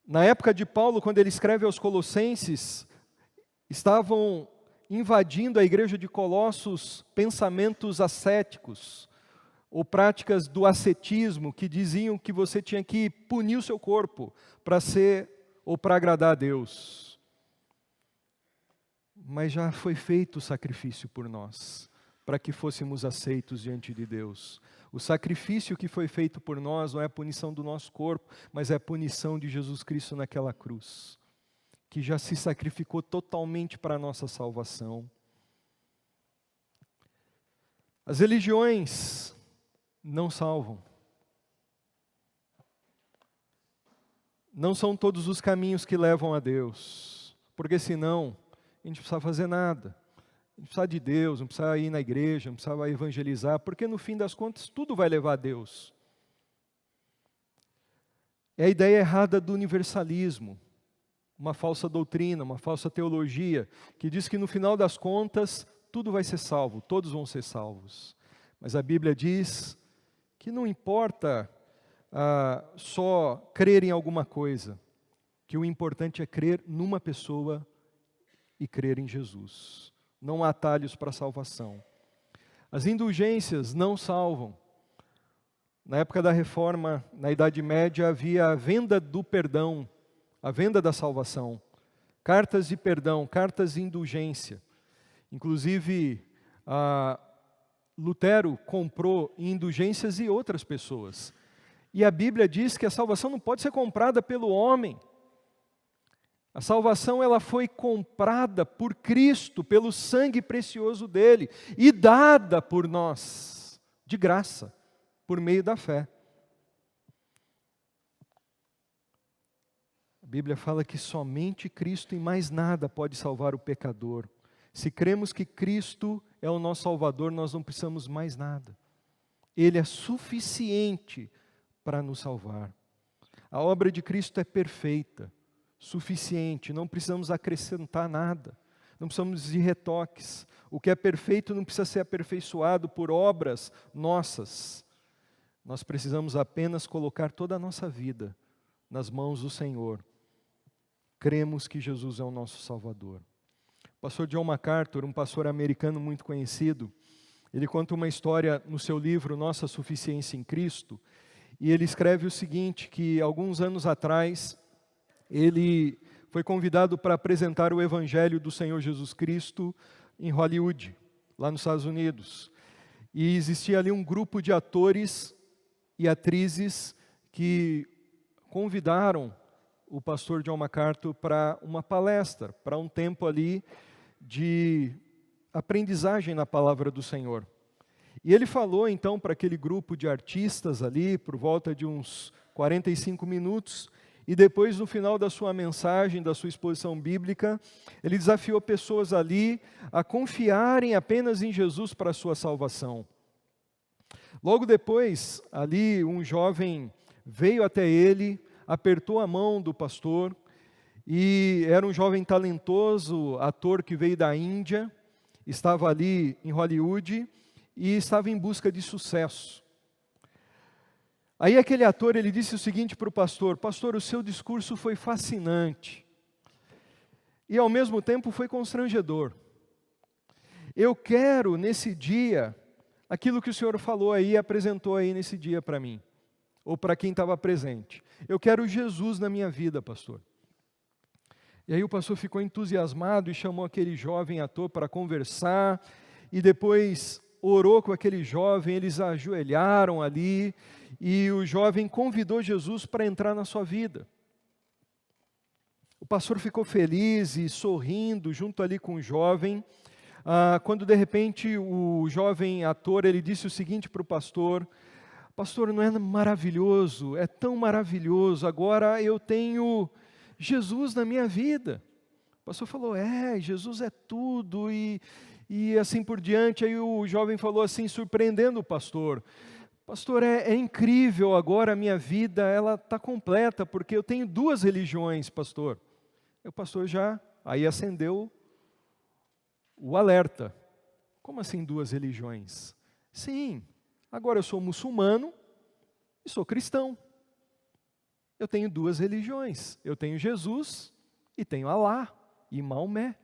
Na época de Paulo, quando ele escreve aos Colossenses, estavam invadindo a igreja de Colossos pensamentos ascéticos, ou práticas do ascetismo, que diziam que você tinha que punir o seu corpo para ser ou para agradar a Deus. Mas já foi feito o sacrifício por nós, para que fôssemos aceitos diante de Deus. O sacrifício que foi feito por nós não é a punição do nosso corpo, mas é a punição de Jesus Cristo naquela cruz, que já se sacrificou totalmente para a nossa salvação. As religiões não salvam. Não são todos os caminhos que levam a Deus, porque senão a gente não precisa fazer nada. A gente precisa de Deus, não precisa ir na igreja, não precisa evangelizar, porque no fim das contas tudo vai levar a Deus. É a ideia errada do universalismo, uma falsa doutrina, uma falsa teologia, que diz que no final das contas tudo vai ser salvo, todos vão ser salvos. Mas a Bíblia diz que não importa só crer em alguma coisa, que o importante é crer numa pessoa e crer em Jesus. Não há atalhos para a salvação. As indulgências não salvam. Na época da Reforma, na Idade Média, havia a venda do perdão, a venda da salvação. Cartas de perdão, cartas de indulgência. Inclusive, Lutero comprou indulgências e outras pessoas. E a Bíblia diz que a salvação não pode ser comprada pelo homem. A salvação ela foi comprada por Cristo, pelo sangue precioso dele, e dada por nós, de graça, por meio da fé. A Bíblia fala que somente Cristo e mais nada pode salvar o pecador. Se cremos que Cristo é o nosso Salvador, nós não precisamos mais nada. Ele é suficiente para nos salvar. A obra de Cristo é perfeita, suficiente, não precisamos acrescentar nada, não precisamos de retoques. O que é perfeito não precisa ser aperfeiçoado por obras nossas. Nós precisamos apenas colocar toda a nossa vida nas mãos do Senhor. Cremos que Jesus é o nosso Salvador. O pastor John MacArthur, um pastor americano muito conhecido, ele conta uma história no seu livro Nossa Suficiência em Cristo, e ele escreve o seguinte, que alguns anos atrás, ele foi convidado para apresentar o Evangelho do Senhor Jesus Cristo em Hollywood, lá nos Estados Unidos. E existia ali um grupo de atores e atrizes que convidaram o pastor John MacArthur para uma palestra, para um tempo ali de aprendizagem na palavra do Senhor. E ele falou então para aquele grupo de artistas ali, por volta de uns 45 minutos, e depois no final da sua mensagem, da sua exposição bíblica, ele desafiou pessoas ali a confiarem apenas em Jesus para a sua salvação. Logo depois, ali um jovem veio até ele, apertou a mão do pastor, e era um jovem talentoso, ator que veio da Índia, estava ali em Hollywood, e estava em busca de sucesso. Aí aquele ator, ele disse o seguinte para o pastor: pastor, o seu discurso foi fascinante, e ao mesmo tempo foi constrangedor. Eu quero nesse dia, aquilo que o senhor falou aí, apresentou aí nesse dia para mim, ou para quem estava presente. Eu quero Jesus na minha vida, pastor. E aí o pastor ficou entusiasmado e chamou aquele jovem ator para conversar, e depois orou com aquele jovem, eles ajoelharam ali, e o jovem convidou Jesus para entrar na sua vida. O pastor ficou feliz e sorrindo junto ali com o jovem, quando de repente o jovem ator, ele disse o seguinte para o pastor: pastor, não é maravilhoso, é tão maravilhoso, agora eu tenho Jesus na minha vida. O pastor falou: Jesus é tudo, e assim por diante. Aí o jovem falou assim, surpreendendo o pastor: pastor, é incrível, agora a minha vida ela está completa, porque eu tenho duas religiões, pastor. E o pastor já, aí acendeu o alerta. Como assim duas religiões? Sim, agora eu sou muçulmano e sou cristão. eu tenho duas religiões. Eu tenho Jesus e tenho Alá e Maomé.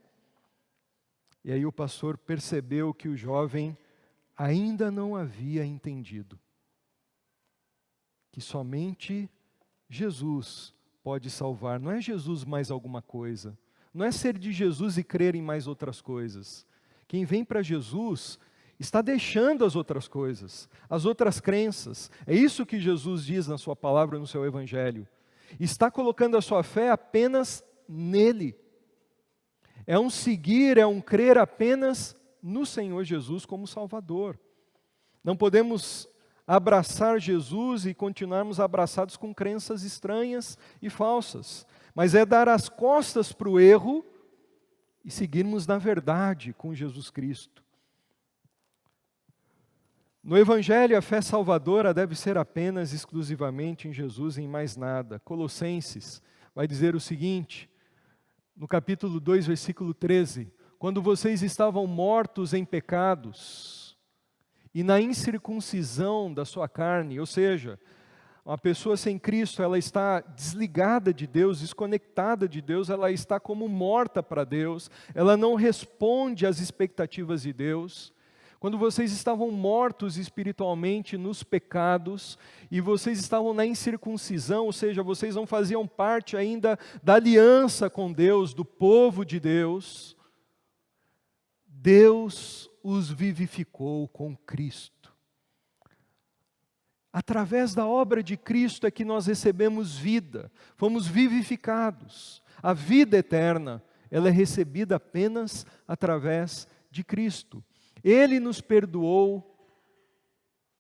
E aí o pastor percebeu que o jovem ainda não havia entendido que somente Jesus pode salvar. Não é Jesus mais alguma coisa. Não é ser de Jesus e crer em mais outras coisas. Quem vem para Jesus está deixando as outras coisas, as outras crenças. É isso que Jesus diz na sua palavra, no seu evangelho. Está colocando a sua fé apenas nele. É um seguir, é um crer apenas no Senhor Jesus como Salvador. Não podemos abraçar Jesus e continuarmos abraçados com crenças estranhas e falsas, mas é dar as costas para o erro e seguirmos na verdade com Jesus Cristo. No Evangelho, a fé salvadora deve ser apenas, exclusivamente em Jesus e em mais nada. Colossenses vai dizer o seguinte, no capítulo 2, versículo 13, quando vocês estavam mortos em pecados e na incircuncisão da sua carne, ou seja, uma pessoa sem Cristo, ela está desligada de Deus, desconectada de Deus, ela está como morta para Deus, ela não responde às expectativas de Deus. Quando vocês estavam mortos espiritualmente nos pecados, e vocês estavam na incircuncisão, ou seja, vocês não faziam parte ainda da aliança com Deus, do povo de Deus, Deus os vivificou com Cristo. Através da obra de Cristo é que nós recebemos vida, fomos vivificados. A vida eterna, ela é recebida apenas através de Cristo. Ele nos perdoou